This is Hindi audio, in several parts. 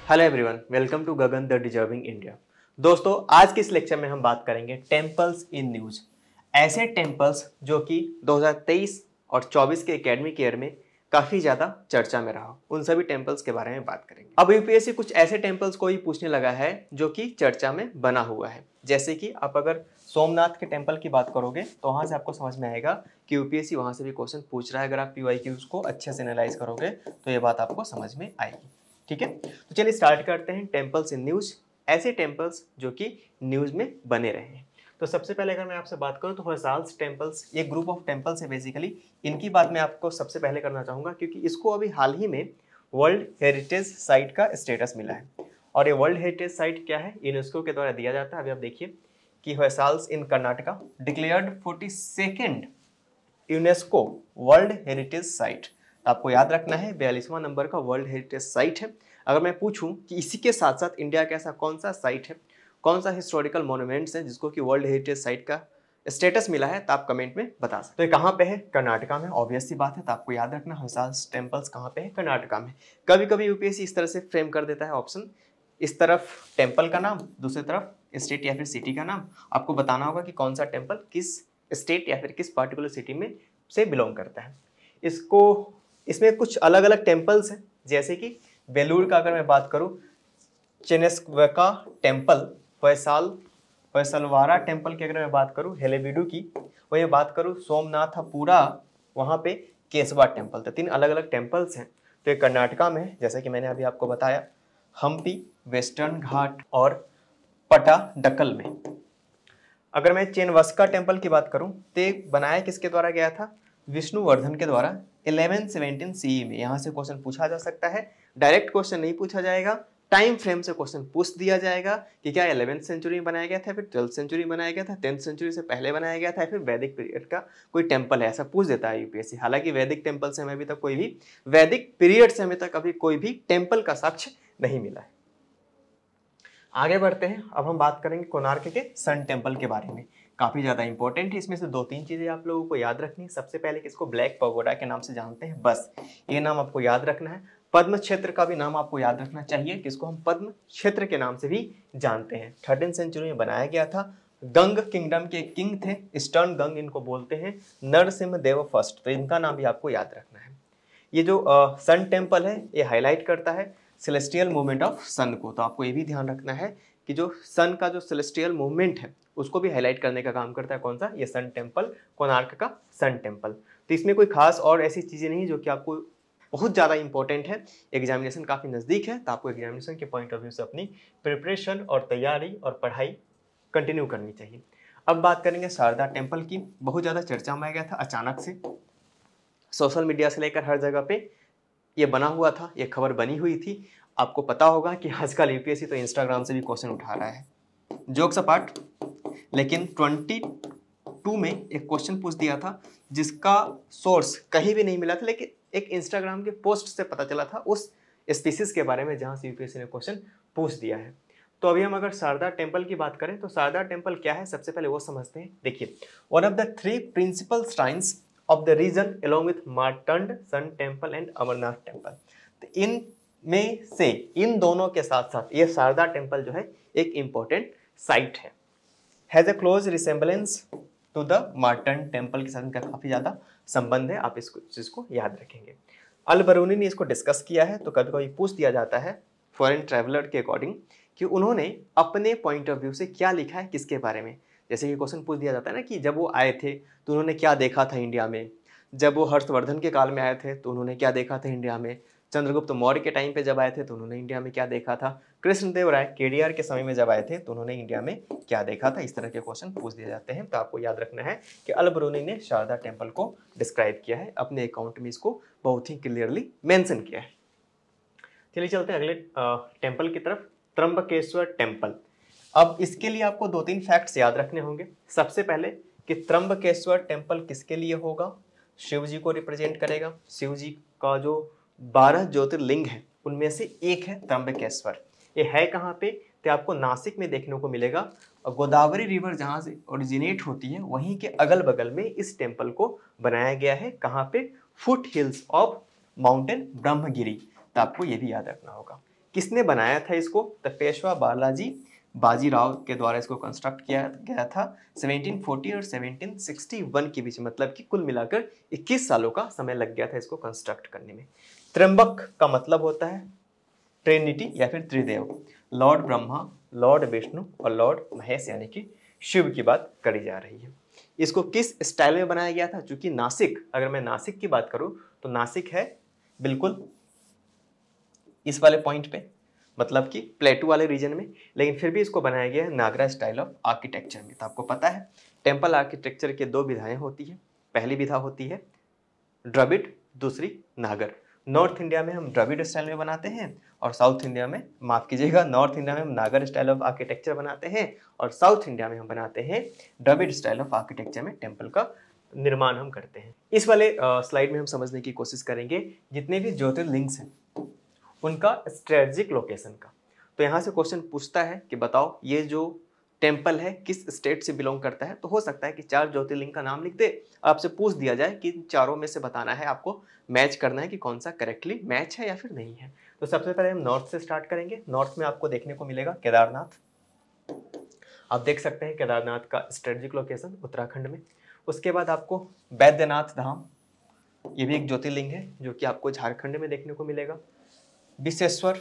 Hello everyone, welcome to Gagan the deserving India. दोस्तों, आज के इस लेक्चर में हम बात करेंगे टेम्पल्स इन न्यूज। ऐसे टेम्पल्स जो कि 2023 और 24 के एकेडमिक ईयर में काफी ज्यादा चर्चा में रहा, उन सभी टेम्पल्स के बारे में बात करेंगे। अब यूपीएससी कुछ ऐसे टेम्पल्स को ही पूछने लगा है जो कि चर्चा में बना हुआ है। जैसे कि आप अगर सोमनाथ के टेम्पल की बात करोगे तो वहां से आपको समझ में आएगा कि यूपीएससी वहां से भी क्वेश्चन पूछ रहा है। अगर आप पीवाईक्यूज को अच्छे से एनालाइज करोगे तो ये बात आपको समझ में आएगी। ठीक है, तो चलिए स्टार्ट करते हैं टेम्पल्स इन न्यूज। ऐसे टेम्पल्स जो कि न्यूज में बने रहे हैं। तो सबसे पहले अगर मैं आपसे बात करूं तो होयसाल्स टेम्पल्स, ये ग्रुप ऑफ टेम्पल्स है बेसिकली। इनकी बात मैं आपको सबसे पहले करना चाहूंगा क्योंकि इसको अभी हाल ही में वर्ल्ड हेरिटेज साइट का स्टेटस मिला है। और ये वर्ल्ड हेरिटेज साइट क्या है, यूनेस्को के द्वारा दिया जाता है। अभी आप देखिए कि Hoysalas in Karnataka declared 42nd UNESCO world heritage site. आपको याद रखना है 42वां नंबर का वर्ल्ड हेरिटेज साइट है। अगर मैं पूछूं कि इसी के साथ साथ इंडिया का ऐसा कौन सा साइट है, कौन सा हिस्टोरिकल मॉन्यूमेंट्स है जिसको कि वर्ल्ड हेरिटेज साइट का स्टेटस मिला है, तो आप कमेंट में बता सकते। तो ये कहाँ पे है? कर्नाटका में। ऑब्वियस सी बात है, तो आपको याद रखना होयसाल्स टेम्पल्स कहाँ पे है? कर्नाटका में। कभी कभी यूपीएससी इस तरह से फ्रेम कर देता है ऑप्शन, इस तरफ टेम्पल का नाम, दूसरी तरफ स्टेट या फिर सिटी का नाम। आपको बताना होगा कि कौन सा टेम्पल किस स्टेट या फिर किस पर्टिकुलर सिटी में से बिलोंग करता है। इसमें कुछ अलग अलग टेम्पल्स हैं, जैसे कि बेलूर का अगर मैं बात करूं, चेनेस्क्वेका टेम्पल, होयसलवारा टेम्पल की अगर मैं बात करूं, हेलेबीडू की, वही बात करूं सोमनाथपुरा, वहां पे केशवा टेम्पल। तो 3 अलग अलग टेम्पल्स हैं। तो ये कर्नाटका में है, जैसे कि मैंने अभी आपको बताया, हम्पी, वेस्टर्न घाट और पटाडकल में। अगर मैं चेनवस्का टेम्पल की बात करूं तो बनाया किसके द्वारा गया था? विष्णुवर्धन के द्वारा 1117 CE में। यहाँ से क्वेश्चन पूछा जा सकता है, डायरेक्ट क्वेश्चन नहीं पूछा जाएगा, टाइम फ्रेम से क्वेश्चन पूछ दिया जाएगा कि क्या 11th सेंचुरी में बनाया गया था, फिर 12th सेंचुरी में बनाया गया था, 10th सेंचुरी से पहले बनाया गया था, फिर वैदिक पीरियड का कोई टेम्पल है, ऐसा पूछ देता है यूपीएससी। हालांकि वैदिक टेम्पल से हमें अभी तक कोई भी, वैदिक पीरियड से हमें तक अभी कोई भी टेम्पल का साक्ष्य नहीं मिला है। आगे बढ़ते हैं, अब हम बात करेंगे कोणार्क के सन टेम्पल के बारे में। काफी ज्यादा इंपॉर्टेंट है, इसमें से 2-3 चीजें आप लोगों को याद रखनी है। सबसे पहले किसको ब्लैक पगोडा के नाम से जानते हैं, बस ये नाम आपको याद रखना है। पद्म क्षेत्र का भी नाम आपको याद रखना चाहिए, किसको हम पद्म क्षेत्र के नाम से भी जानते हैं। 13th सेंचुरी में बनाया गया था। गंग किंगडम के किंग थे, ईस्टर्न गंग इनको बोलते हैं, नरसिम्ह देव फर्स्ट, तो इनका नाम भी आपको याद रखना है। ये जो सन टेम्पल है ये हाईलाइट करता है सेलेस्टियल मूवमेंट ऑफ सन को। तो आपको ये भी ध्यान रखना है कि जो सन का जो सेलेस्टियल मूवमेंट है उसको भी हाईलाइट करने का काम करता है कौन सा? ये सन टेम्पल, कोणार्क का सन टेम्पल। तो इसमें कोई खास और ऐसी चीजें नहीं जो कि आपको बहुत ज़्यादा इंपॉर्टेंट है। एग्जामिनेशन काफ़ी नज़दीक है, तो आपको एग्जामिनेशन के पॉइंट ऑफ व्यू से अपनी प्रिपरेशन और तैयारी और पढ़ाई कंटिन्यू करनी चाहिए। अब बात करेंगे शारदा टेम्पल की। बहुत ज़्यादा चर्चा में आ गया था, अचानक से सोशल मीडिया से लेकर हर जगह पे ये बना हुआ था, ये खबर बनी हुई थी। आपको पता होगा कि आजकल यूपीएससी तो इंस्टाग्राम से भी क्वेश्चन उठा रहा है, जोक्स अपार्ट। लेकिन 22 में एक क्वेश्चन पूछ दिया था जिसका सोर्स कहीं भी नहीं मिला था, लेकिन एक इंस्टाग्राम के पोस्ट से पता चला था उस स्पीसीज के बारे में जहां से यूपीएससी ने क्वेश्चन पूछ दिया है। तो अभी हम अगर शारदा टेम्पल की बात करें तो शारदा टेम्पल क्या है, सबसे पहले वो समझते हैं। देखिए, one of the 3 principal shrines of the region along with Martand sun temple and Amarnath temple. तो इन में से इन दोनों के साथ साथ ये शारदा टेम्पल जो है एक इंपॉर्टेंट साइट है, has a close resemblance to the Martand temple के साथ इनका काफी ज्यादा संबंध है। आप इसको चीज को याद रखेंगे। अल बरूनी ने इसको डिस्कस किया है, तो कभी कभी पूछ दिया जाता है फॉरेन ट्रैवलर के अकॉर्डिंग कि उन्होंने अपने पॉइंट ऑफ व्यू से क्या लिखा है किसके बारे में। जैसे कि क्वेश्चन पूछ दिया जाता है ना कि जब वो आए थे तो उन्होंने क्या देखा था इंडिया में, जब वो हर्षवर्धन के काल में आए थे तो उन्होंने क्या देखा था इंडिया में, चंद्रगुप्त मौर्य के टाइम पे जब आए थे तो उन्होंने इंडिया में क्या देखा था, कृष्णदेव राय केडीआर के समय में जब आए थे तो उन्होंने इंडिया में क्या देखा था। इस तरह के क्वेश्चन पूछ दिए जाते हैं। तो आपको याद रखना है कि अल बरूनी ने शारदा टेम्पल को डिस्क्राइब किया है, अपने अकाउंट में इसको बहुत ही क्लियरली मेंशन किया है। चलिए चलते हैं अगले टेम्पल की तरफ, त्र्यंबकेश्वर टेम्पल। अब इसके लिए आपको 2-3 फैक्ट्स याद रखने होंगे। सबसे पहले कि त्र्यंबकेश्वर टेम्पल किसके लिए होगा? शिव जी को रिप्रेजेंट करेगा। शिव जी का जो 12 ज्योतिर्लिंग है उनमें से एक है त्र्यंबकेश्वर। ये है कहाँ पे? तो आपको नासिक में देखने को मिलेगा। और गोदावरी रिवर जहाँ से ओरिजिनेट होती है वहीं के अगल बगल में इस टेम्पल को बनाया गया है। कहाँ पे? Foot hills of mountain Brahmagiri. तो आपको ये भी याद रखना होगा। किसने बनाया था इसको? तो पेशवा बालाजी बाजीराव के द्वारा इसको कंस्ट्रक्ट किया गया था 1740 और 1761 के बीच, मतलब कि कुल मिलाकर 21 सालों का समय लग गया था इसको कंस्ट्रक्ट करने में। त्र्यंबक का मतलब होता है ट्रिनिटी या फिर त्रिदेव, लॉर्ड ब्रह्मा, लॉर्ड विष्णु और लॉर्ड महेश यानी कि शिव की बात करी जा रही है। इसको किस स्टाइल में बनाया गया था? चूंकि नासिक, अगर मैं नासिक की बात करूं तो नासिक है बिल्कुल इस वाले पॉइंट पे, मतलब कि प्लेटू वाले रीजन में, लेकिन फिर भी इसको बनाया गया है नागरा स्टाइल ऑफ आर्किटेक्चर में। तो आपको पता है टेम्पल आर्किटेक्चर के दो विधाएं होती है। पहली विधा होती है द्रविड़, दूसरी नागर। नॉर्थ इंडिया में हम द्रविड़ स्टाइल में बनाते हैं और साउथ इंडिया में, माफ कीजिएगा, नॉर्थ इंडिया में हम नागर स्टाइल ऑफ आर्किटेक्चर बनाते हैं और साउथ इंडिया में हम बनाते हैं द्रविड़ स्टाइल ऑफ आर्किटेक्चर में टेम्पल का निर्माण हम करते हैं। इस वाले स्लाइड में हम समझने की कोशिश करेंगे जितने भी ज्योतिर्लिंग्स हैं उनका स्ट्रेटजिक लोकेशन का। तो यहाँ से क्वेश्चन पूछता है कि बताओ ये जो टेम्पल है किस स्टेट से बिलोंग करता है। तो हो सकता है कि 4 ज्योतिर्लिंग का नाम लिख दे, आपसे पूछ दिया जाए कि चारों में से बताना है, आपको मैच करना है कि कौन सा करेक्टली मैच है या फिर नहीं है। तो सबसे पहले हम नॉर्थ से स्टार्ट करेंगे। नॉर्थ में आपको देखने को मिलेगा केदारनाथ। आप देख सकते हैं केदारनाथ का स्ट्रेटजिक लोकेशन उत्तराखंड में। उसके बाद आपको बैद्यनाथ धाम, ये भी एक ज्योतिर्लिंग है जो कि आपको झारखंड में देखने को मिलेगा। विश्वेश्वर,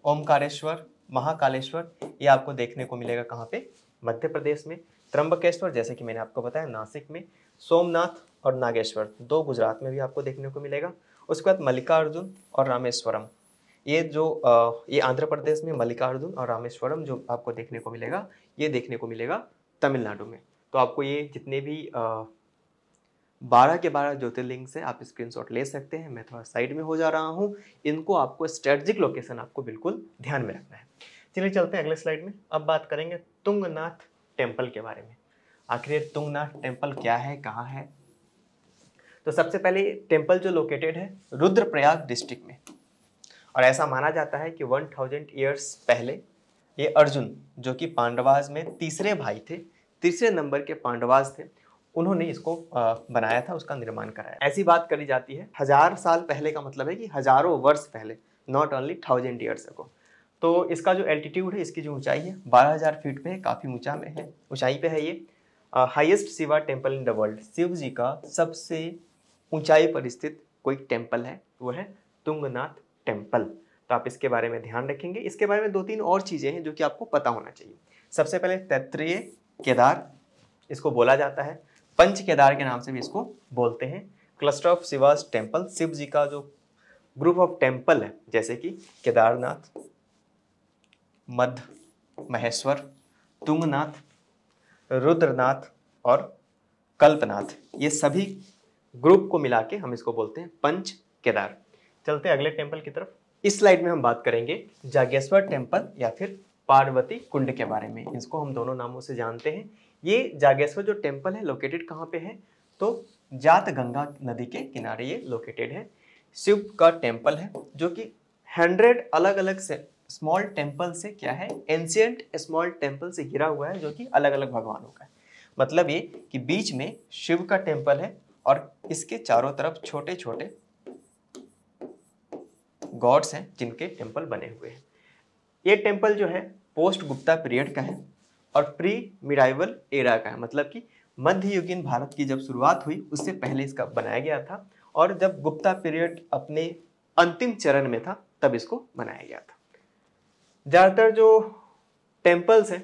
ओमकारेश्वर, महाकालेश्वर, ये आपको देखने को मिलेगा कहाँ पे? मध्य प्रदेश में। त्र्यंबकेश्वर, जैसे कि मैंने आपको बताया, नासिक में। सोमनाथ और नागेश्वर, 2 गुजरात में भी आपको देखने को मिलेगा। उसके बाद मल्लिकार्जुन और रामेश्वरम, ये आंध्र प्रदेश में मल्लिकार्जुन और रामेश्वरम जो आपको देखने को मिलेगा, ये देखने को मिलेगा तमिलनाडु में। तो आपको ये जितने भी 12 के 12 ज्योतिर्लिंग से आप स्क्रीनशॉट ले सकते हैं। मैं थोड़ा साइड में हो जा रहा हूँ, इनको आपको स्ट्रेटजिक लोकेशन आपको बिल्कुल ध्यान में रखना है। चलिए चलते हैं अगले स्लाइड में। अब बात करेंगे तुंगनाथ टेम्पल के बारे में। आखिर ये तुंगनाथ टेम्पल क्या है, कहाँ है? तो सबसे पहले टेम्पल जो लोकेटेड है रुद्रप्रयाग डिस्ट्रिक्ट में, और ऐसा माना जाता है कि 1000 ईयर्स पहले ये अर्जुन, जो कि पांडवाज में तीसरे भाई थे, तीसरे नंबर के पांडवाज थे, उन्होंने इसको बनाया था, उसका निर्माण कराया। ऐसी बात करी जाती है 1000 साल पहले का मतलब है कि हजारों वर्ष पहले, नॉट ओनली 1000 ईयर्स अगो। तो इसका जो एल्टीट्यूड है, इसकी जो ऊंचाई है 12000 फीट पे है, काफ़ी ऊंचा में है, ऊंचाई पे है ये। Highest Shiva temple in the world, Shiv ji का सबसे ऊंचाई पर स्थित कोई टेम्पल है, वो है तुंगनाथ टेम्पल। तो आप इसके बारे में ध्यान रखेंगे। इसके बारे में 2-3 और चीज़ें हैं जो कि आपको पता होना चाहिए। सबसे पहले तैत्तिरीय केदार इसको बोला जाता है, पंच केदार के नाम से भी इसको बोलते हैं। Cluster of Shiva's temple, Shiv ji का जो ग्रुप ऑफ टेम्पल है, जैसे कि केदारनाथ, मध्य महेश्वर, तुंगनाथ, रुद्रनाथ और कल्पनाथ, ये सभी ग्रुप को मिला के हम इसको बोलते हैं पंच केदार। चलते हैं अगले टेम्पल की तरफ। इस स्लाइड में हम बात करेंगे जागेश्वर टेम्पल या फिर पार्वती कुंड के बारे में। इसको हम दोनों नामों से जानते हैं। ये जागेश्वर जो टेम्पल है लोकेटेड कहाँ पे है? तो जात गंगा नदी के किनारे ये लोकेटेड है। शिव का टेम्पल है जो कि 100 अलग अलग से स्मॉल टेम्पल से क्या है, एंशियंट स्मॉल टेम्पल से घिरा हुआ है, जो कि अलग अलग भगवानों का है। मतलब ये कि बीच में शिव का टेम्पल है और इसके चारों तरफ छोटे छोटे गॉड्स हैं जिनके टेम्पल बने हुए हैं। ये टेम्पल जो है पोस्ट गुप्ता पीरियड का है और प्री मिडाइवल एरा का है, मतलब कि मध्ययुगीन भारत की जब शुरुआत हुई उससे पहले इसका बनाया गया था, और जब गुप्ता पीरियड अपने अंतिम चरण में था तब इसको बनाया गया था। ज़्यादातर जो टेम्पल्स हैं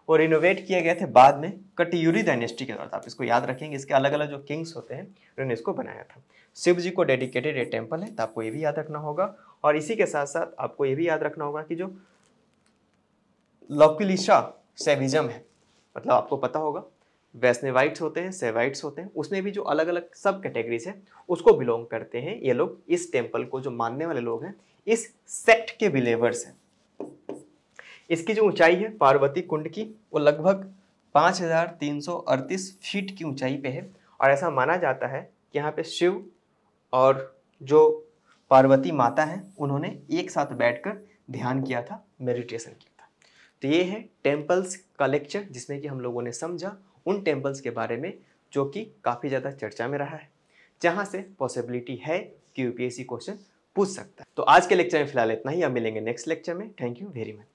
वो रिनोवेट किए गए थे बाद में कटियूरी डायनेस्टी के दौरान। आप इसको याद रखेंगे, इसके अलग अलग जो किंग्स होते हैं उन्होंने इसको बनाया था। शिव जी को डेडिकेटेड ये टेम्पल है, तो आपको ये भी याद रखना होगा। और इसी के साथ साथ आपको ये भी याद रखना होगा कि जो लौकिलिशा सेविज्म है, मतलब आपको पता होगा वैष्णवाइट्स होते हैं, सेवाइट्स होते हैं, उसमें भी जो अलग अलग सब कैटेगरीज हैं उसको बिलोंग करते हैं ये लोग। इस टेम्पल को जो मानने वाले लोग हैं इस सेक्ट के बिलीवर्स हैं। इसकी जो ऊंचाई है पार्वती कुंड की, वो लगभग 5338 फीट की ऊंचाई पे है। और ऐसा माना जाता है कि यहाँ पे शिव और जो पार्वती माता हैं उन्होंने एक साथ बैठकर ध्यान किया था, मेडिटेशन किया था। तो ये है टेम्पल्स का लेक्चर, जिसमें कि हम लोगों ने समझा उन टेम्पल्स के बारे में जो कि काफ़ी ज़्यादा चर्चा में रहा है, जहाँ से पॉसिबिलिटी है कि यूपीएससी क्वेश्चन पूछ सकता है। तो आज के लेक्चर में फिलहाल इतना ही, अब मिलेंगे नेक्स्ट लेक्चर में। Thank you very much.